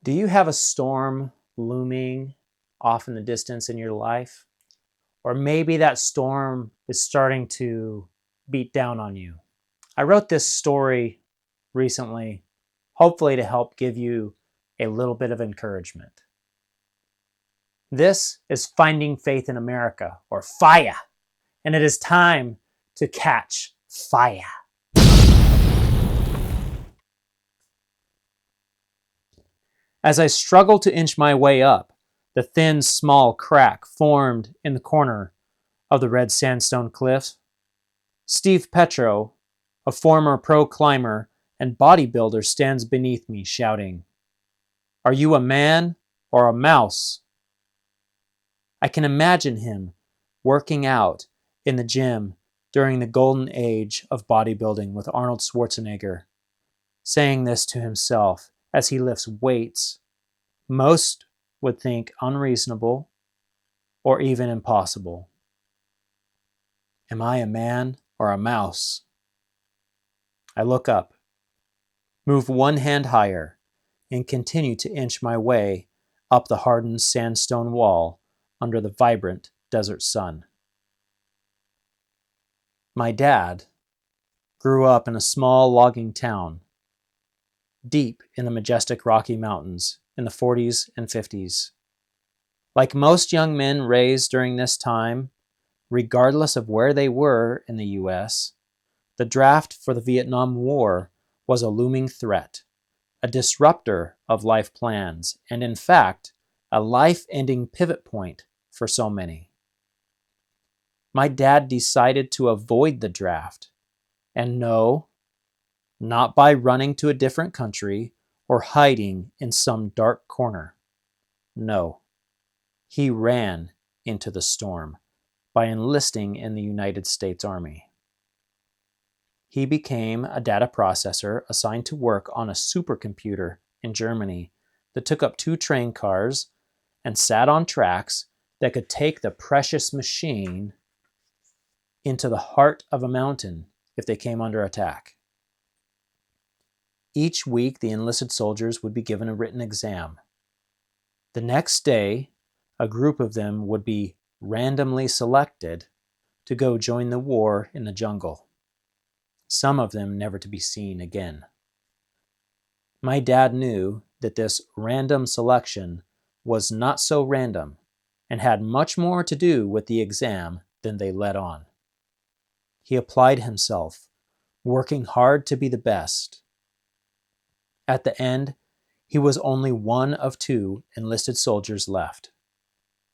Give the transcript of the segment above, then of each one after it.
Do you have a storm looming off in the distance in your life? Or maybe that storm is starting to beat down on you. I wrote this story recently, hopefully to help give you a little bit of encouragement. This is Finding Faith in America, or FIA, and it is time to catch fire. As I struggled to inch my way up, the thin, small crack formed in the corner of the red sandstone cliff. Steve Petro, a former pro climber and bodybuilder, stands beneath me, shouting, "Are you a man or a mouse?" I can imagine him working out in the gym during the golden age of bodybuilding with Arnold Schwarzenegger, saying this to himself as he lifts weights most would think unreasonable or even impossible. Am I a man or a mouse? I look up, move one hand higher, and continue to inch my way up the hardened sandstone wall under the vibrant desert sun. My dad grew up in a small logging town deep in the majestic Rocky Mountains in the 40s and 50s. Like most young men raised during this time, regardless of where they were in the U.S., the draft for the Vietnam War was a looming threat, a disruptor of life plans, and in fact, a life-ending pivot point for so many. My dad decided to avoid the draft, and no, not by running to a different country or hiding in some dark corner. No, he ran into the storm by enlisting in the United States Army. He became a data processor assigned to work on a supercomputer in Germany that took up 2 train cars and sat on tracks that could take the precious machine into the heart of a mountain if they came under attack. Each week, the enlisted soldiers would be given a written exam. The next day, a group of them would be randomly selected to go join the war in the jungle, some of them never to be seen again. My dad knew that this random selection was not so random and had much more to do with the exam than they let on. He applied himself, working hard to be the best. At the end, he was only one of 2 enlisted soldiers left.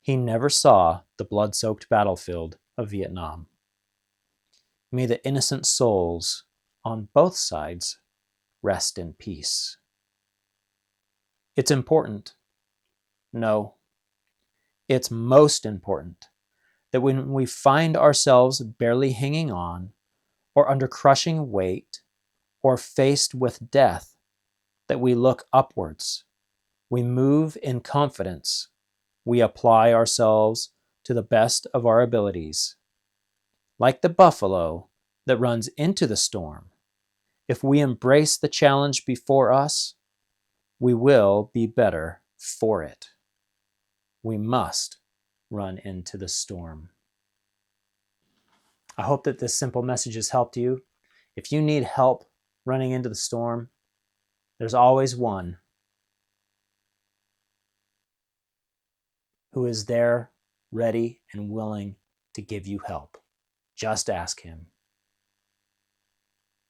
He never saw the blood-soaked battlefield of Vietnam. May the innocent souls on both sides rest in peace. It's important. No, it's most important that when we find ourselves barely hanging on, or under crushing weight, or faced with death, that we look upwards. We move in confidence. We apply ourselves to the best of our abilities. Like the buffalo that runs into the storm, if we embrace the challenge before us, we will be better for it. We must run into the storm. I hope that this simple message has helped you. If you need help running into the storm, there's always one who is there, ready and willing to give you help. Just ask him.